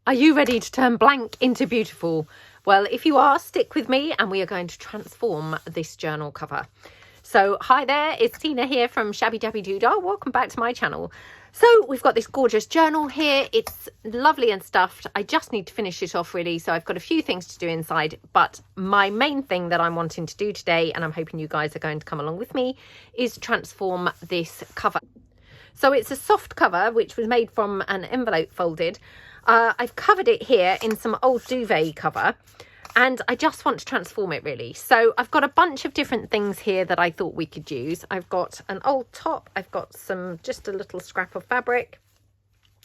Are you ready to turn blank into beautiful? Well, if you are, stick with me and we are going to transform this journal cover. So hi there, it's Tina here from Shabbydabbydoodah. Welcome back to my channel. So we've got this gorgeous journal here. It's lovely and stuffed. I just need to finish it off really. So I've got a few things to do inside, but my main thing that I'm wanting to do today, and I'm hoping you guys are going to come along with me, is transform this cover. So it's a soft cover, which was made from an envelope folded. I've covered it here in some old duvet cover, and I just want to transform it really. So I've got a bunch of different things here that I thought we could use. I've got an old top, I've got just a little scrap of fabric,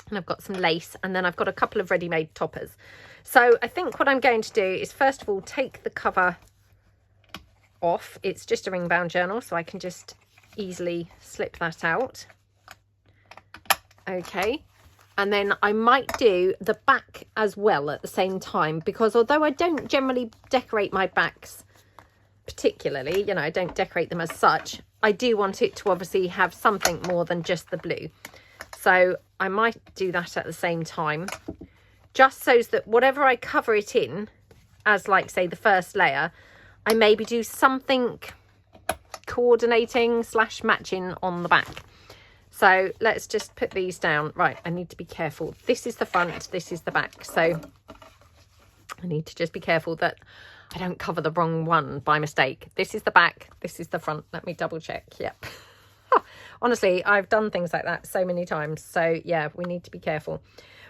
and I've got some lace, and then I've got a couple of ready-made toppers. So I think what I'm going to do is first of all take the cover off. It's just a ring bound journal, so I can just easily slip that out. Okay. And then I might do the back as well at the same time, because although I don't generally decorate my backs particularly, you know, I don't decorate them as such, I do want it to obviously have something more than just the blue. So I might do that at the same time, just so that whatever I cover it in as, like, say, the first layer, I maybe do something coordinating / matching on the back. So let's just put these down. Right, I need to be careful. This is the front, this is the back. So I need to just be careful that I don't cover the wrong one by mistake. This is the back, this is the front. Let me double check. Yep. Honestly, I've done things like that so many times. So yeah, we need to be careful.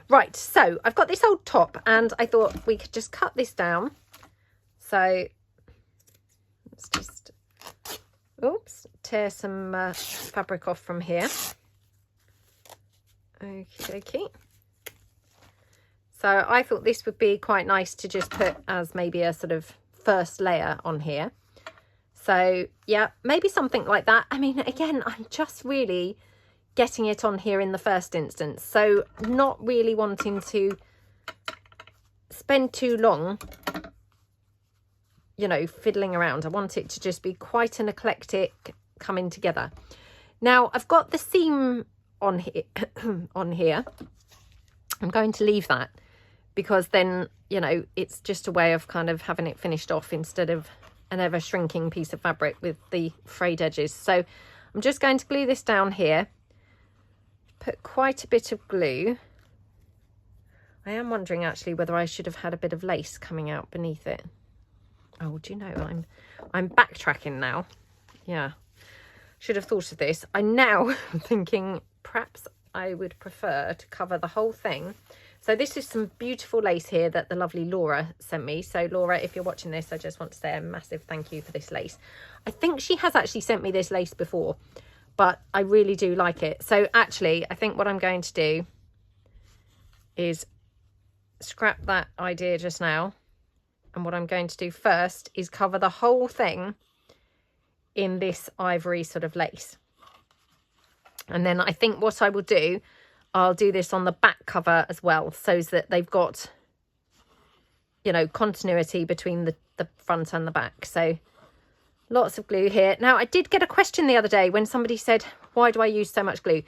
Right, so I've got this old top and I thought we could just cut this down. So let's just, oops, tear some fabric off from here. Okay. So I thought this would be quite nice to just put as maybe a sort of first layer on here. So yeah, maybe something like that. I mean, again, I'm just really getting it on here in the first instance. So not really wanting to spend too long, you know, fiddling around. I want it to just be quite an eclectic coming together. Now I've got the seam on here I'm going to leave that, because then, you know, it's just a way of kind of having it finished off instead of an ever shrinking piece of fabric with the frayed edges. So I'm just going to glue this down here, put quite a bit of glue. I am wondering actually whether I should have had a bit of lace coming out beneath it. Oh, do you know, I'm backtracking now. Yeah, should have thought of this. I now am thinking perhaps I would prefer to cover the whole thing. So this is some beautiful lace here that the lovely Laura sent me. So Laura, if you're watching this, I just want to say a massive thank you for this lace. I think she has actually sent me this lace before, but I really do like it. So actually, I think what I'm going to do is scrap that idea just now. And what I'm going to do first is cover the whole thing in this ivory sort of lace. And then I think what I will do, I'll do this on the back cover as well, so that they've got, you know, continuity between the front and the back. So lots of glue here. Now, I did get a question the other day when somebody said, why do I use so much glue?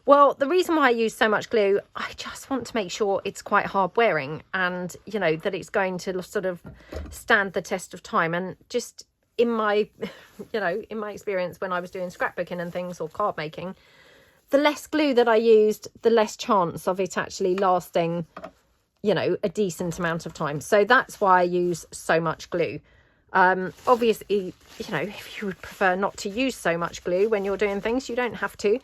Well, the reason why I use so much glue, I just want to make sure it's quite hard wearing and, you know, that it's going to sort of stand the test of time. And just in my, you know, in my experience when I was doing scrapbooking and things, or card making, the less glue that I used, the less chance of it actually lasting, you know, a decent amount of time. So that's why I use so much glue. Obviously, you know, if you would prefer not to use so much glue when you're doing things, you don't have to.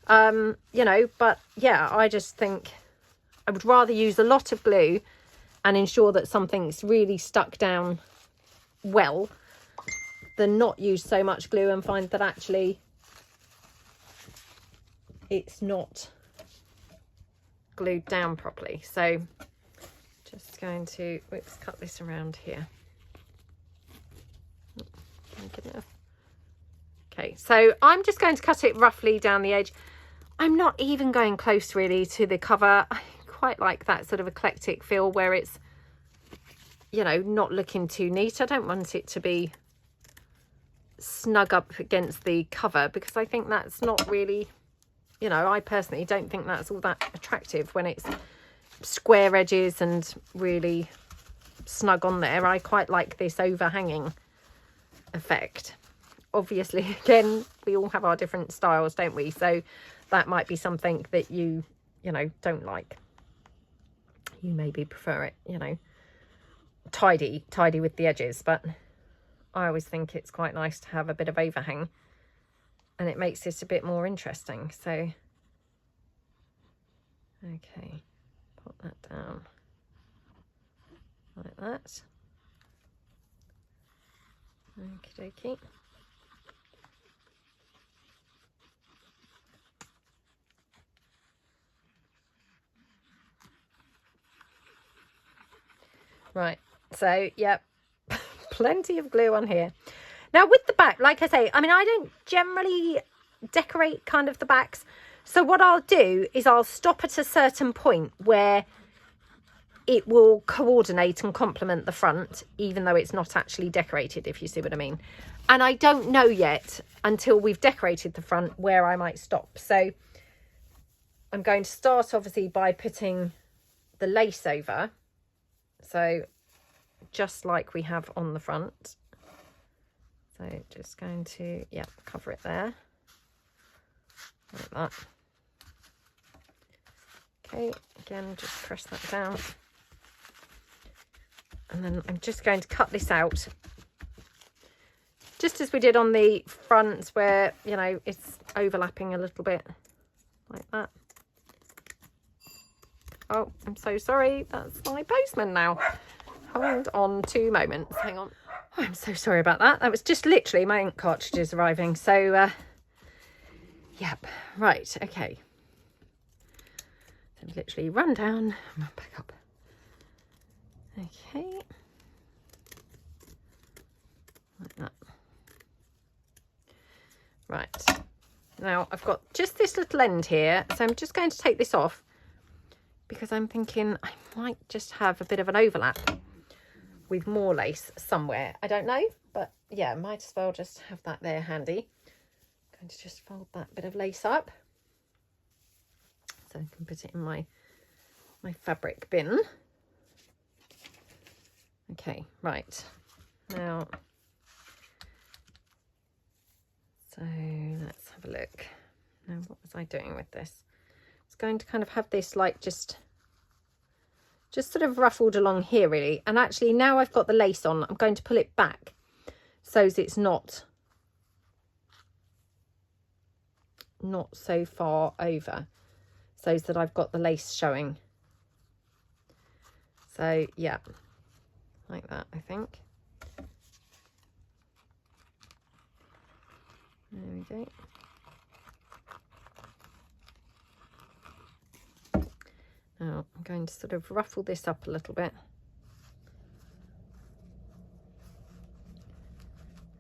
You know, but yeah, I just think I would rather use a lot of glue and ensure that something's really stuck down well than not use so much glue and find that actually it's not glued down properly. So just going to, let's cut this around here. Okay, so I'm just going to cut it roughly down the edge. I'm not even going close really to the cover. I quite like that sort of eclectic feel where it's, you know, not looking too neat. I don't want it to be snug up against the cover, because I think that's not really, you know, I personally don't think that's all that attractive when it's square edges and really snug on there. I quite like this overhanging effect. Obviously, again, we all have our different styles, don't we? So that might be something that you know, don't like. You maybe prefer it, you know, tidy with the edges, but I always think it's quite nice to have a bit of overhang, and it makes this a bit more interesting. So, okay, put that down like that. Okie dokie. Right, so yep, plenty of glue on here. Now with the back, like I say, I mean, I don't generally decorate kind of the backs. So what I'll do is I'll stop at a certain point where it will coordinate and complement the front, even though it's not actually decorated, if you see what I mean. And I don't know yet, until we've decorated the front, where I might stop. So I'm going to start obviously by putting the lace over. So just like we have on the front. So just going to, yeah, cover it there. Like that. Okay, again, just press that down. And then I'm just going to cut this out. Just as we did on the front, where, you know, it's overlapping a little bit. Like that. Oh, I'm so sorry. That's my postman now. Hold on 2 moments. Hang on. Oh, I'm so sorry about that. That was just literally my ink cartridges arriving. So, yep. Right. Okay. So literally run down and run back up. Okay. Like that. Right. Now I've got just this little end here. So I'm just going to take this off, because I'm thinking I might just have a bit of an overlap with more lace somewhere. I don't know, but yeah, might as well just have that there handy. I'm going to just fold that bit of lace up so I can put it in my fabric bin. Okay, right. Now, so let's have a look. Now, what was I doing with this? Going to kind of have this like just sort of ruffled along here really, and actually now I've got the lace on, I'm going to pull it back so that it's not so far over, so that I've got the lace showing. So yeah, like that, I think. There we go. Now I'm going to sort of ruffle this up a little bit.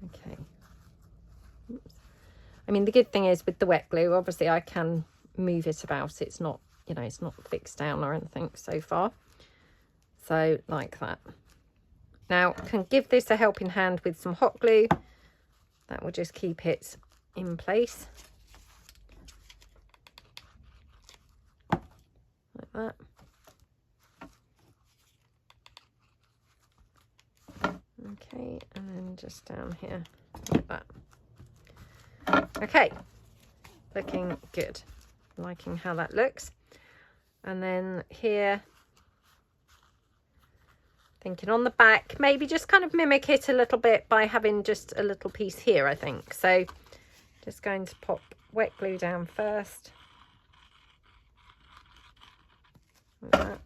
Okay. Oops. I mean, the good thing is with the wet glue, obviously I can move it about. It's not, you know, it's not fixed down or anything so far. So like that. Now I can give this a helping hand with some hot glue. That will just keep it in place. Like that. Okay, and then just down here like that. Okay, looking good. Liking how that looks. And then here, thinking on the back, maybe just kind of mimic it a little bit by having just a little piece here, I think. So just going to pop wet glue down first. Like that.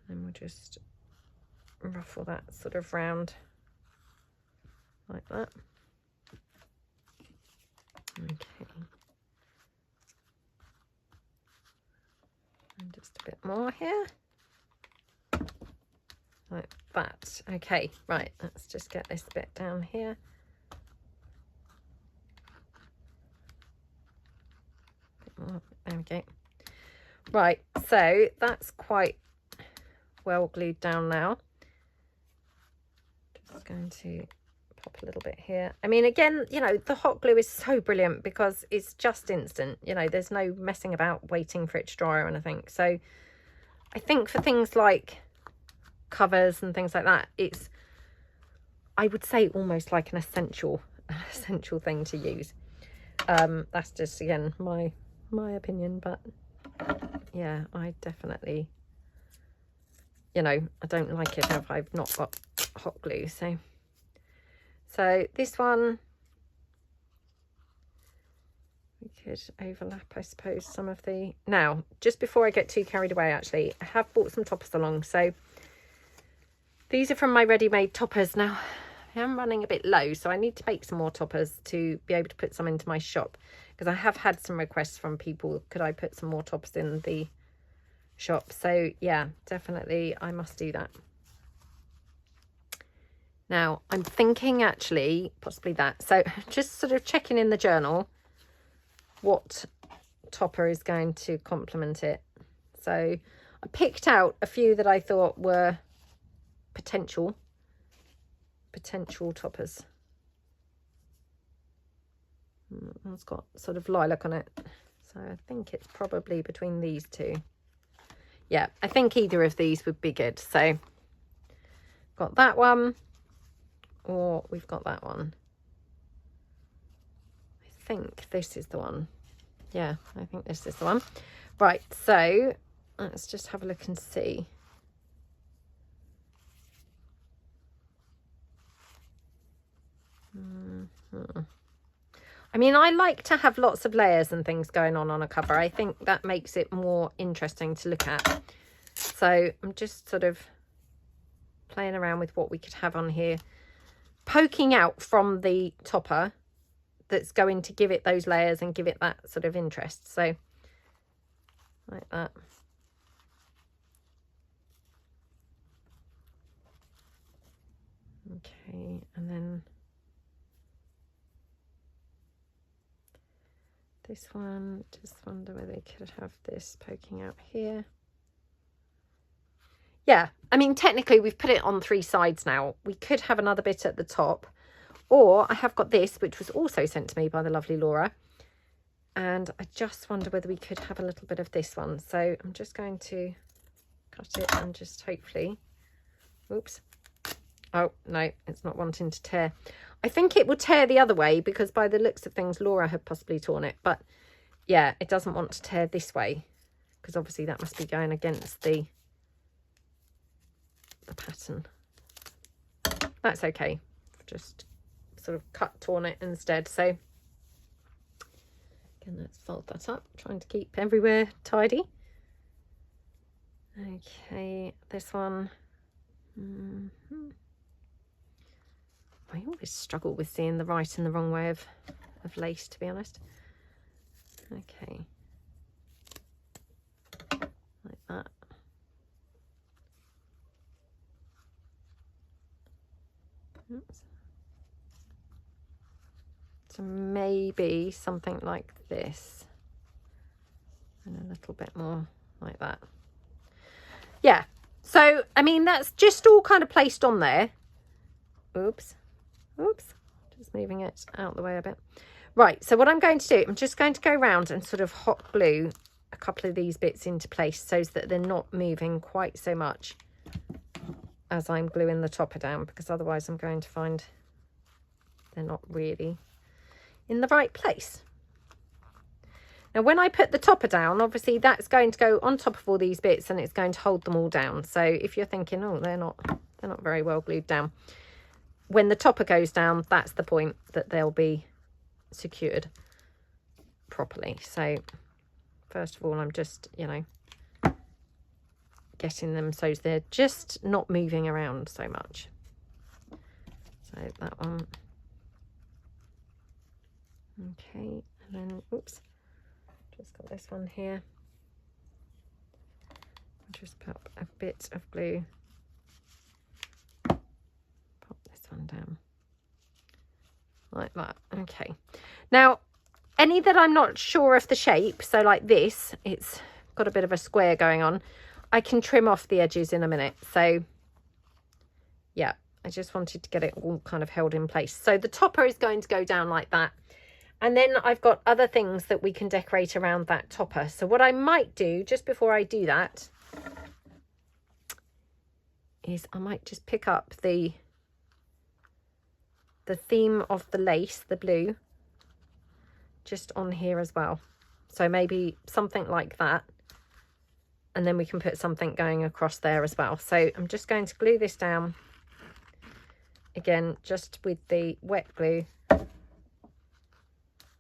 And we'll just ruffle that sort of round like that. Okay. And just a bit more here. Like that. Okay, right, let's just get this bit down here. There we go. Right, so that's quite well glued down now. Just going to pop a little bit here. I mean, again, you know, the hot glue is so brilliant because it's just instant. You know, there's no messing about waiting for it to dry or anything. So I think for things like covers and things like that, it's, I would say, almost like an essential thing to use. That's just, again, my opinion, but yeah, I definitely, you know, I don't like it if I've not got hot glue. So this one, we could overlap, I suppose, some of the... Now, just before I get too carried away, actually, I have bought some toppers along. So these are from my ready-made toppers. Now, I am running a bit low, so I need to make some more toppers to be able to put some into my shop, because I have had some requests from people, could I put some more toppers in the shop? So yeah, definitely I must do that. Now I'm thinking actually possibly that, so just sort of checking in the journal what topper is going to complement it. So I picked out a few that I thought were potential toppers. One's got sort of lilac on it, so I think it's probably between these two. Yeah, I think either of these would be good. So got that one, or we've got that one. I think this is the one. Yeah, I think this is the one. Right, so let's just have a look and see. I mean, I like to have lots of layers and things going on a cover. I think that makes it more interesting to look at. So I'm just sort of playing around with what we could have on here, poking out from the topper that's going to give it those layers and give it that sort of interest. So like that. Okay, and then this one, just wonder whether they could have this poking out here. Yeah, I mean, technically we've put it on 3 sides now. We could have another bit at the top, or I have got this, which was also sent to me by the lovely Laura. And I just wonder whether we could have a little bit of this one. So I'm just going to cut it and just hopefully, oops. Oh, no, it's not wanting to tear. I think it will tear the other way because by the looks of things, Laura had possibly torn it. But yeah, it doesn't want to tear this way because obviously that must be going against the pattern. That's okay. Just sort of torn it instead. So again, let's fold that up, trying to keep everywhere tidy. Okay, this one. I always struggle with seeing the right and the wrong way of lace, to be honest. Okay, like that. Oops. So maybe something like this, and a little bit more like that. Yeah, so I mean that's just all kind of placed on there. Oops, just moving it out the way a bit. Right, so what I'm going to do, I'm just going to go around and sort of hot glue a couple of these bits into place so that they're not moving quite so much as I'm gluing the topper down, because otherwise I'm going to find they're not really in the right place. Now when I put the topper down, obviously that's going to go on top of all these bits and it's going to hold them all down. So if you're thinking, oh, they're not very well glued down, when the topper goes down, that's the point that they'll be secured properly. So first of all, I'm just, you know, getting them so they're just not moving around so much. So that one. Okay, and then, oops, just got this one here. I'll just pop a bit of glue. Pop this one down. Like that. Okay. Now, any that I'm not sure of the shape, so like this, it's got a bit of a square going on, I can trim off the edges in a minute. So yeah, I just wanted to get it all kind of held in place. So the topper is going to go down like that. And then I've got other things that we can decorate around that topper. So what I might do just before I do that is I might just pick up the theme of the lace, the blue, just on here as well. So maybe something like that. And then we can put something going across there as well. So I'm just going to glue this down again, just with the wet glue,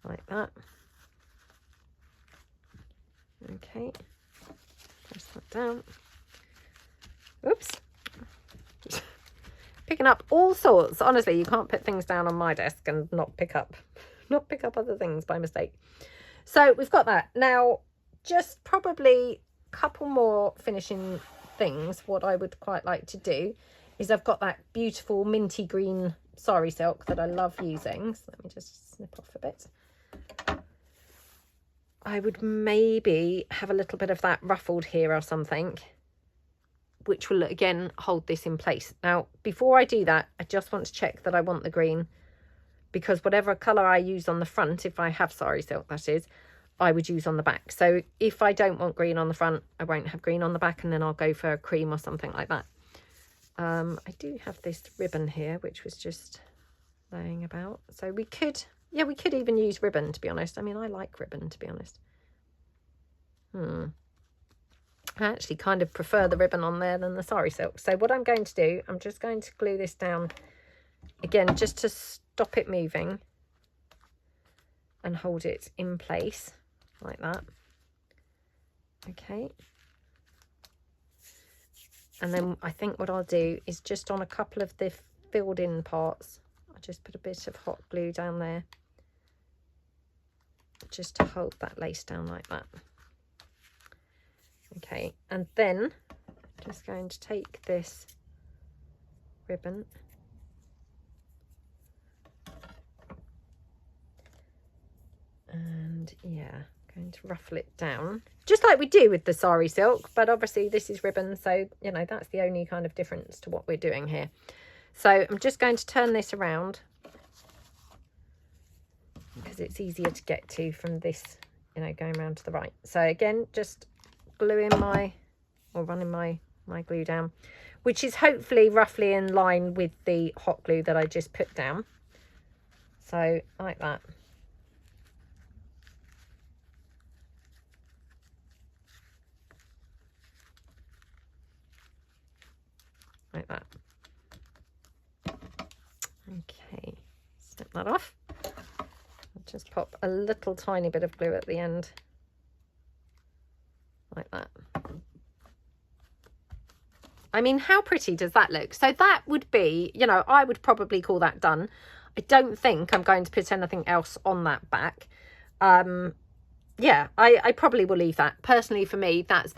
like that. Okay, press that down. Oops. Just picking up all sorts. Honestly, you can't put things down on my desk and not pick up other things by mistake. So we've got that. Now, just probably a couple more finishing things. What I would quite like to do is I've got that beautiful minty green sari silk that I love using. So let me just snip off a bit. I would maybe have a little bit of that ruffled here or something, which will again hold this in place. Now, before I do that, I just want to check that I want the green, because whatever colour I use on the front, if I have sari silk that is, I would use on the back. So if I don't want green on the front, I won't have green on the back, and then I'll go for a cream or something like that. I do have this ribbon here, which was just laying about. So we could, yeah, we could even use ribbon, to be honest. I mean, I like ribbon, to be honest. I actually kind of prefer the ribbon on there than the sari silk. So what I'm going to do, I'm just going to glue this down again, just to stop it moving and hold it in place like that. Okay. And then I think what I'll do is just on a couple of the filled in parts, I'll just put a bit of hot glue down there just to hold that lace down like that. Okay, and then I'm just going to take this ribbon and yeah, going to ruffle it down just like we do with the sari silk, but obviously this is ribbon, so you know that's the only kind of difference to what we're doing here. So I'm just going to turn this around because it's easier to get to from this, you know, going around to the right. So again, just gluing my, or running my glue down, which is hopefully roughly in line with the hot glue that I just put down. So like that. Like that. Okay, snip that off. I'll just pop a little tiny bit of glue at the end, like that. I mean, how pretty does that look? So that would be, you know, I would probably call that done. I don't think I'm going to put anything else on that back. Yeah, I probably will leave that. Personally, for me, that's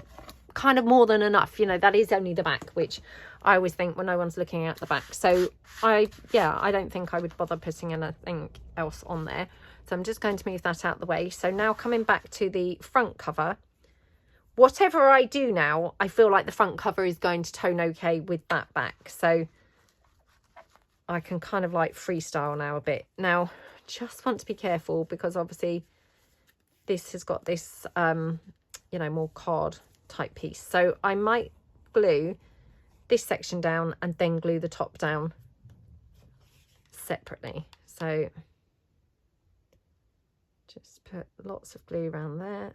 kind of more than enough. You know, that is only the back, which I always think when no one's looking at the back. So I don't think I would bother putting anything else on there. So I'm just going to move that out the way. So now coming back to the front cover, whatever I do now, I feel like the front cover is going to tone okay with that back. So I can kind of like freestyle now a bit. Now, just want to be careful because obviously this has got this, you know, more card type piece. So I might glue this section down and then glue the top down separately. So just put lots of glue around there,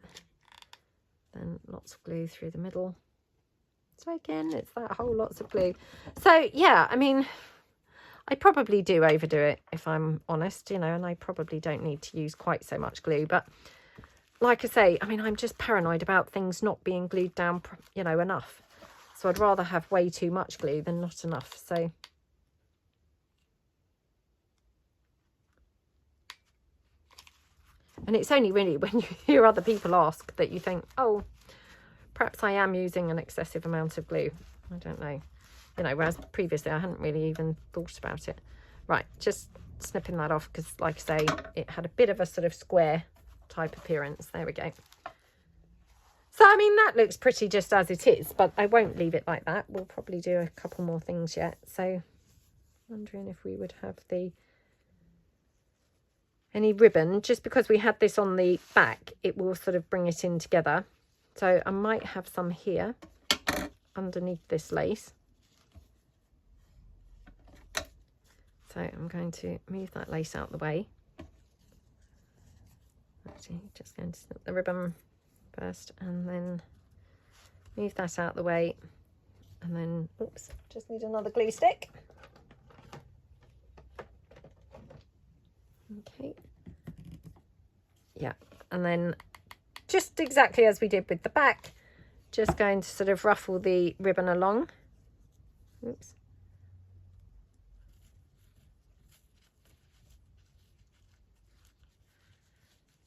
then lots of glue through the middle. So again, it's that whole lots of glue. So yeah, I mean, I probably do overdo it if I'm honest, you know, and I probably don't need to use quite so much glue. But like I say, I mean, I'm just paranoid about things not being glued down, you know, enough. So I'd rather have way too much glue than not enough. So and it's only really when you hear other people ask that you think, oh, perhaps I am using an excessive amount of glue. I don't know. You know, whereas previously I hadn't really even thought about it. Right, just snipping that off because, like I say, it had a bit of a sort of square type appearance. There we go. So, I mean, that looks pretty just as it is, but I won't leave it like that. We'll probably do a couple more things yet. So, Wondering if we would have any ribbon. Just because we had this on the back, it will sort of bring it in together. So I might have some here underneath this lace. So I'm going to move that lace out the way. Actually, just going to snip the ribbon first and then move that out the way. And then, oops, just need another glue stick. Okay. Yeah, and then just exactly as we did with the back, just going to sort of ruffle the ribbon along. Oops.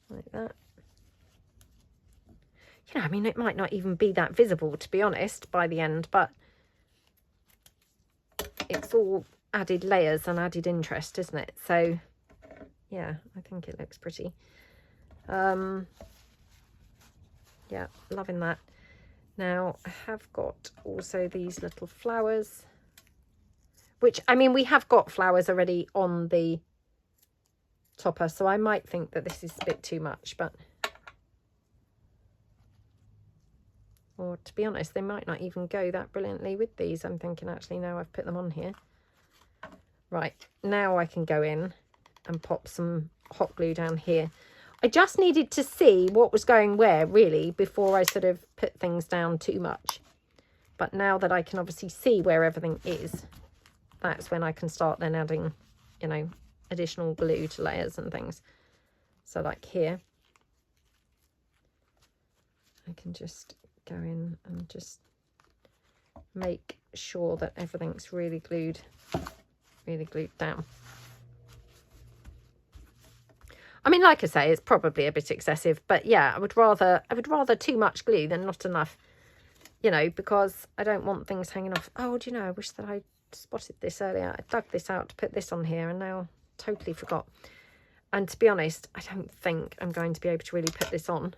Like that. You know, I mean, it might not even be that visible, to be honest, by the end, but it's all added layers and added interest, isn't it? So, yeah, I think it looks pretty. Yeah, loving that. Now, I have got also these little flowers, which, I mean, we have got flowers already on the topper, so I might think that this is a bit too much, but or to be honest, they might not even go that brilliantly with these. I'm thinking actually now I've put them on here. Right, now I can go in and pop some hot glue down here. I just needed to see what was going where really before I sort of put things down too much. But now that I can obviously see where everything is, that's when I can start then adding, you know, additional glue to layers and things. So like here, I can just go in and just make sure that everything's really glued down. I mean, like I say, it's probably a bit excessive, but yeah, I would rather too much glue than not enough, you know, because I don't want things hanging off. Oh, do you know, I wish that I spotted this earlier. I dug this out to put this on here and now totally forgot. And to be honest, I don't think I'm going to be able to really put this on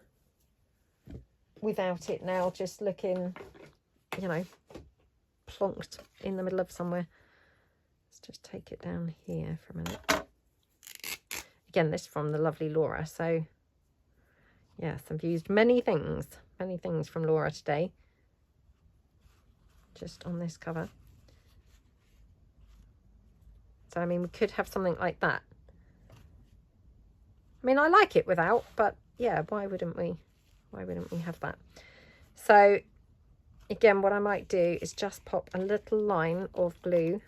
without it now just looking, you know, plonked in the middle of somewhere. Let's just take it down here for a minute. Again, this from the lovely Laura. So yes, I've used many things from Laura today, just on this cover. So I mean, we could have something like that. I mean, I like it without, but yeah, why wouldn't we have that? So again, what I might do is just pop a little line of glue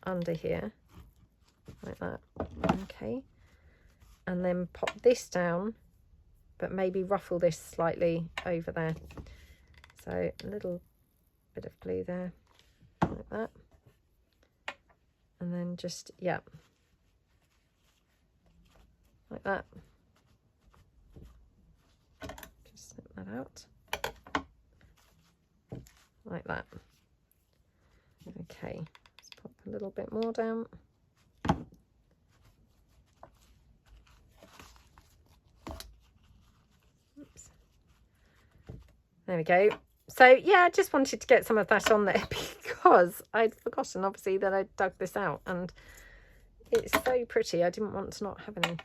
under here like that. Okay, and then pop this down, but maybe ruffle this slightly over there. So a little bit of glue there like that, and then just, yeah, like that. Just snip that out like that. Okay, let's pop a little bit more down. Oops. There we go. So yeah, I just wanted to get some of that on there because I'd forgotten obviously that I dug this out and it's so pretty. I didn't want to not have any.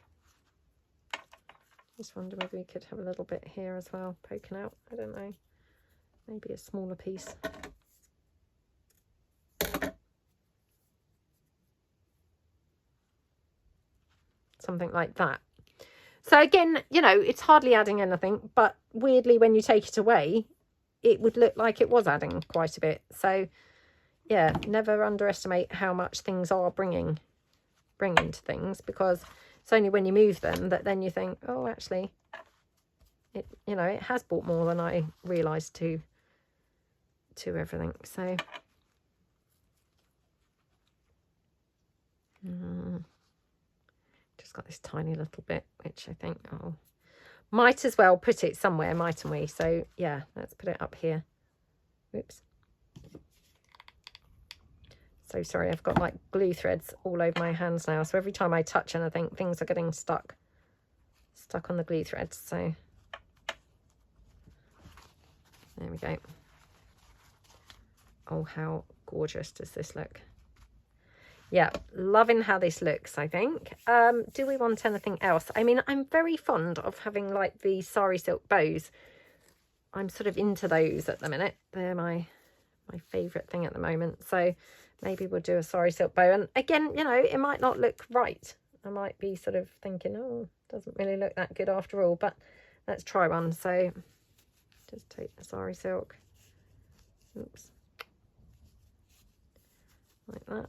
Just wonder whether we could have a little bit here as well poking out. I don't know, maybe a smaller piece. Something like that. So again, you know, it's hardly adding anything, but weirdly when you take it away, it would look like it was adding quite a bit. So yeah, never underestimate how much things are bringing to things, because it's only when you move them that then you think, oh, actually, it, you know, it has brought more than I realised to everything. So just got this tiny little bit, which I think, oh, might as well put it somewhere, mightn't we? So yeah, let's put it up here. Oops. So sorry, I've got like glue threads all over my hands now. So every time I touch anything, things are getting stuck on the glue threads. So there we go. Oh, how gorgeous does this look? Yeah, loving how this looks, I think. Do we want anything else? I mean, I'm very fond of having like the sari silk bows. I'm sort of into those at the minute. They're my favourite thing at the moment. So maybe we'll do a sari silk bow. And again, you know, it might not look right. I might be sort of thinking, oh, doesn't really look that good after all. But let's try one. So just take the sari silk. Oops. Like that.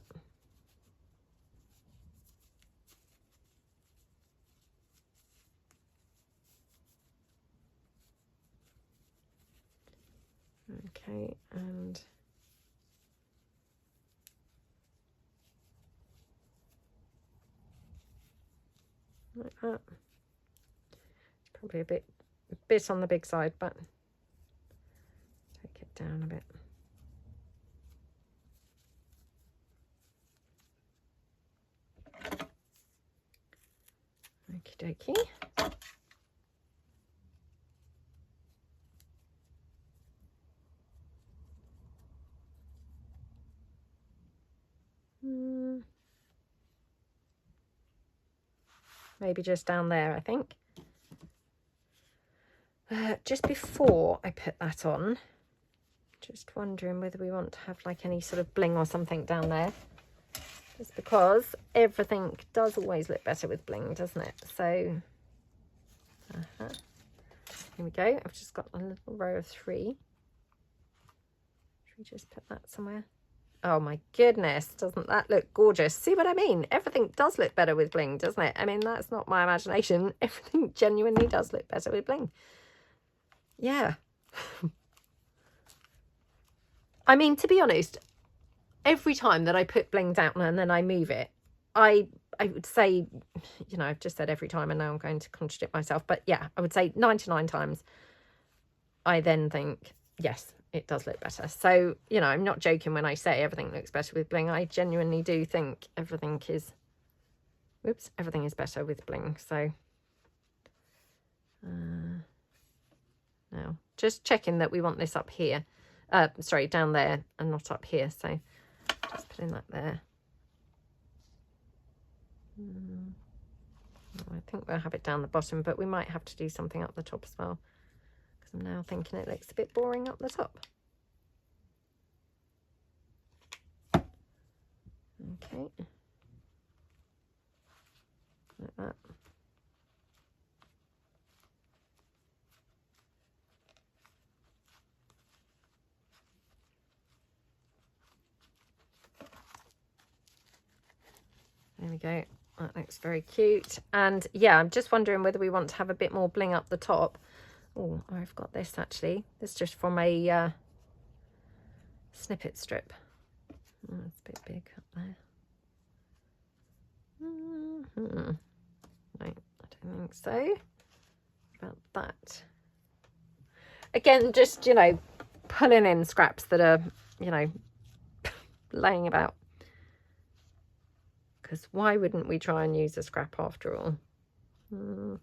Okay, and like that. It's probably a bit on the big side, but take it down a bit. Okie dokie. Maybe just down there, I think. Just before I put that on, just wondering whether we want to have like any sort of bling or something down there. Just because everything does always look better with bling, doesn't it? So, here we go. I've just got a little row of 3. Should we just put that somewhere? Oh my goodness, doesn't that look gorgeous? See what I mean? Everything does look better with bling, doesn't it? I mean, that's not my imagination. Everything genuinely does look better with bling. Yeah. I mean, to be honest, every time that I put bling down and then I move it, I would say, you know, I've just said every time and now I'm going to contradict myself. But yeah, I would say 99 times I then think, yes, it does look better. So, you know, I'm not joking when I say everything looks better with bling. I genuinely do think everything is, whoops, everything is better with bling. So, now just checking that we want this up here. Sorry, down there and not up here. So just putting that there. I think we'll have it down the bottom, but we might have to do something up the top as well. I'm now thinking it looks a bit boring up the top. Okay. Like that. There we go. That looks very cute. And yeah, I'm just wondering whether we want to have a bit more bling up the top. Oh, I've got this actually. This is just from a snippet strip. Oh, it's a bit big up there. Right, I don't think so. About that. Again, just, you know, pulling in scraps that are, you know, laying about. Because why wouldn't we try and use a scrap after all? Oh,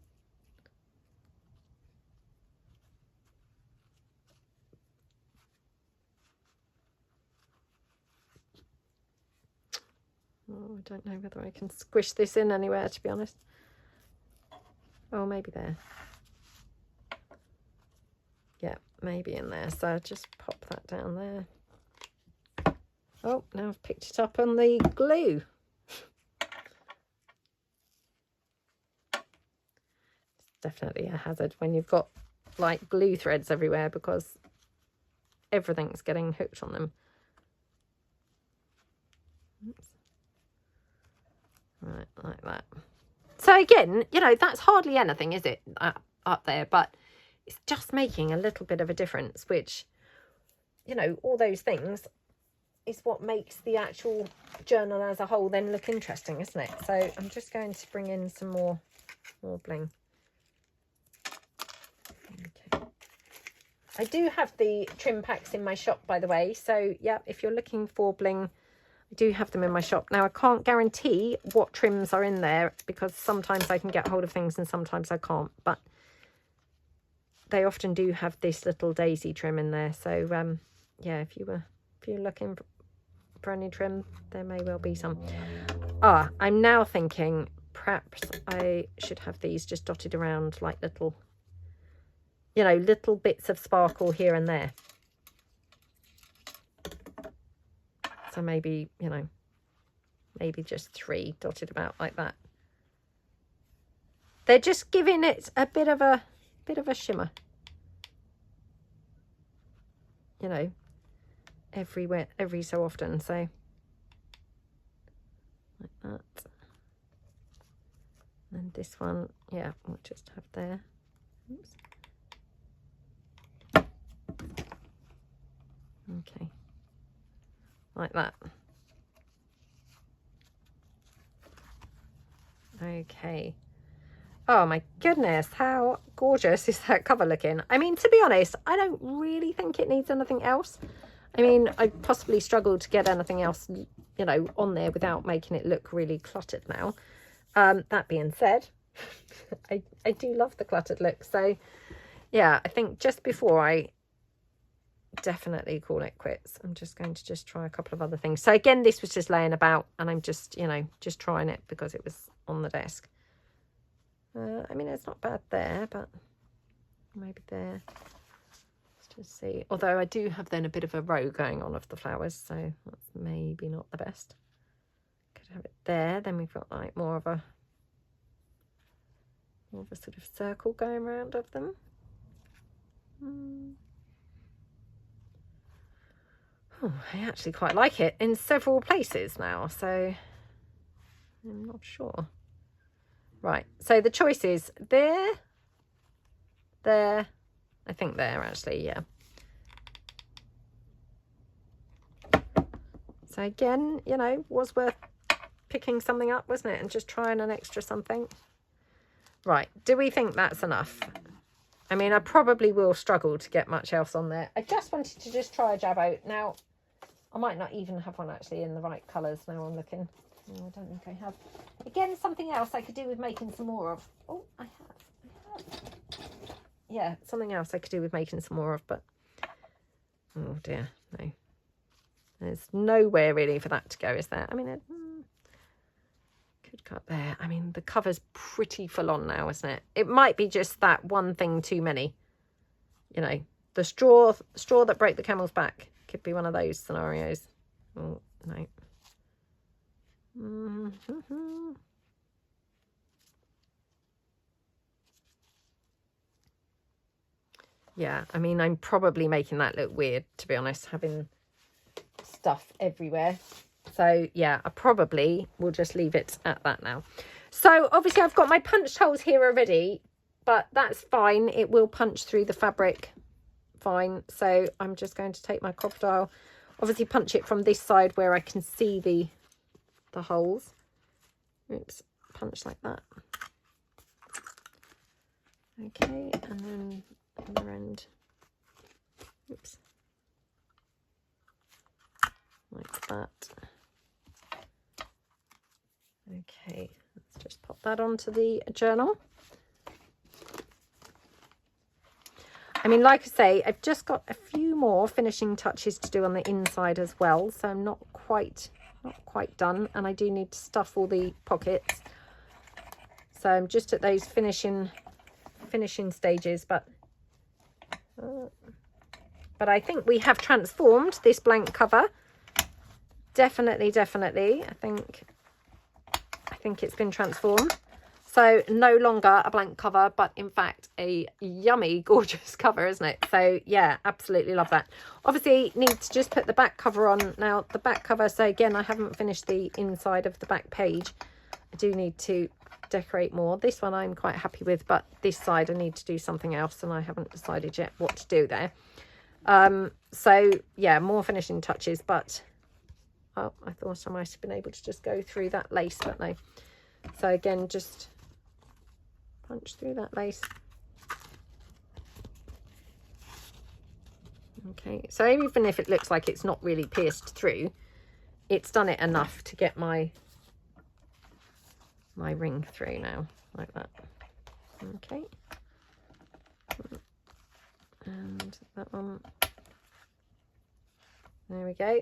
I don't know whether I can squish this in anywhere, to be honest. Oh, maybe there. Yeah, maybe in there. So I'll just pop that down there. Oh, now I've picked it up on the glue. It's definitely a hazard when you've got like glue threads everywhere because everything's getting hooked on them. Oops. Right, like that. So again, you know, that's hardly anything, is it, up there? But it's just making a little bit of a difference, which, you know, all those things is what makes the actual journal as a whole then look interesting, isn't it? So I'm just going to bring in some more bling. Okay. I do have the trim packs in my shop, by the way. So yeah, if you're looking for bling, I do have them in my shop. Now, I can't guarantee what trims are in there because sometimes I can get hold of things and sometimes I can't. But they often do have this little daisy trim in there. So, yeah, if you're looking for any trim. There may well be some. Ah, I'm now thinking perhaps I should have these just dotted around like little, you know, little bits of sparkle here and there. So maybe, you know, maybe just 3 dotted about like that. They're just giving it a bit of a shimmer. You know, every so often. So like that. And this one, yeah, we'll just have there. Oops. Okay. Like that. Okay. Oh my goodness, how gorgeous is that cover looking? I mean, to be honest, I don't really think it needs anything else. I mean, I possibly struggled to get anything else, you know, on there without making it look really cluttered now. That being said, I do love the cluttered look. So yeah, I think just before I definitely call it quits, I'm just going to just try a couple of other things. So again, this was just laying about and I'm just, you know, just trying it because it was on the desk. I mean, it's not bad there, but maybe there. Let's just see. Although I do have then a bit of a row going on of the flowers, so that's maybe not the best. Could have it there. Then we've got like more of a sort of circle going around of them. Oh, I actually quite like it in several places now, so I'm not sure. Right, so the choice is there, I think there actually, yeah. So again, you know, was worth picking something up, wasn't it? And just trying an extra something. Right, do we think that's enough? I mean, I probably will struggle to get much else on there. I just wanted to just try a jab out. Now, I might not even have one actually in the right colours now I'm looking. No, I don't think I have. Again, something else I could do with making some more of. Oh, I have. Yeah, something else I could do with making some more of, but oh dear, no. There's nowhere really for that to go, is there? I mean, it could cut there. I mean, the cover's pretty full on now, isn't it? It might be just that one thing too many. You know, the straw that broke the camel's back could be one of those scenarios. Oh, no. Yeah, I mean, I'm probably making that look weird, to be honest, having stuff everywhere. So yeah, I probably will just leave it at that now. So obviously I've got my punched holes here already, but that's fine. It will punch through the fabric fine. So I'm just going to take my crocodile, obviously punch it from this side where I can see the holes. Oops, punch like that. Okay, and then other end. Oops. Like that. Okay, let's just pop that onto the journal. I mean, like I say, I've just got a few more finishing touches to do on the inside as well, so I'm not quite done, and I do need to stuff all the pockets. So I'm just at those finishing stages, but I think we have transformed this blank cover. Definitely. I think it's been transformed. So no longer a blank cover, but in fact a yummy, gorgeous cover, isn't it? So yeah, absolutely love that. Obviously need to just put the back cover on. Now the back cover, so again, I haven't finished the inside of the back page. I do need to decorate more. This one I'm quite happy with, but this side I need to do something else and I haven't decided yet what to do there. So yeah, more finishing touches, but oh, I thought I might have been able to just go through that lace, but no. So again, just punch through that lace. Okay, so even if it looks like it's not really pierced through, it's done it enough to get my ring through now, like that. Okay. And that one. There we go.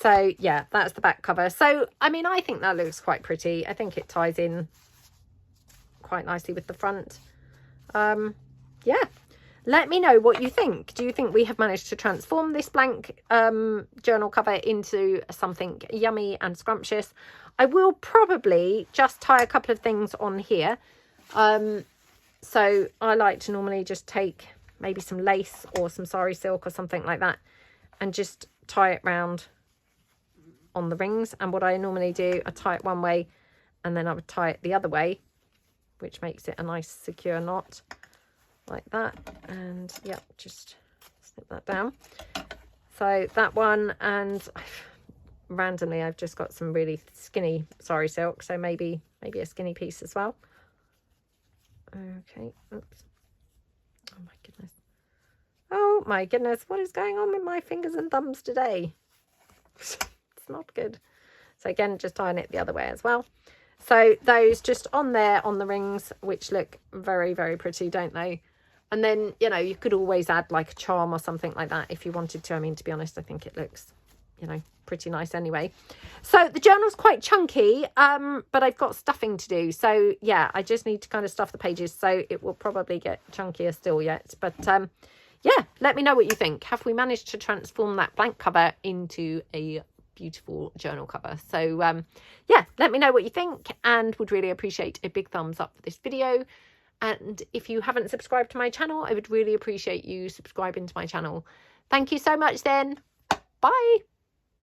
So yeah, that's the back cover. So I mean, I think that looks quite pretty. I think it ties in quite nicely with the front. Yeah, let me know what you think. Do you think we have managed to transform this blank journal cover into something yummy and scrumptious? I will probably just tie a couple of things on here. So I like to normally just take maybe some lace or some sari silk or something like that and just tie it round on the rings. And what I normally do, I tie it one way and then I would tie it the other way, which makes it a nice secure knot like that. And yeah, just snip that down. So that one, and randomly I've just got some really skinny sari silk, so maybe a skinny piece as well. Okay, oops. Oh my goodness. Oh my goodness, what is going on with my fingers and thumbs today? It's not good. So again, just tying it the other way as well. So those just on there on the rings, which look very, very pretty, don't they? And then, you know, you could always add like a charm or something like that if you wanted to. I mean, to be honest, I think it looks, you know, pretty nice anyway. So the journal's quite chunky, but I've got stuffing to do. So yeah, I just need to kind of stuff the pages, so it will probably get chunkier still yet. But yeah, let me know what you think. Have we managed to transform that blank cover into a beautiful journal cover? So yeah, let me know what you think, and would really appreciate a big thumbs up for this video. And if you haven't subscribed to my channel, I would really appreciate you subscribing to my channel. Thank you so much then. Bye.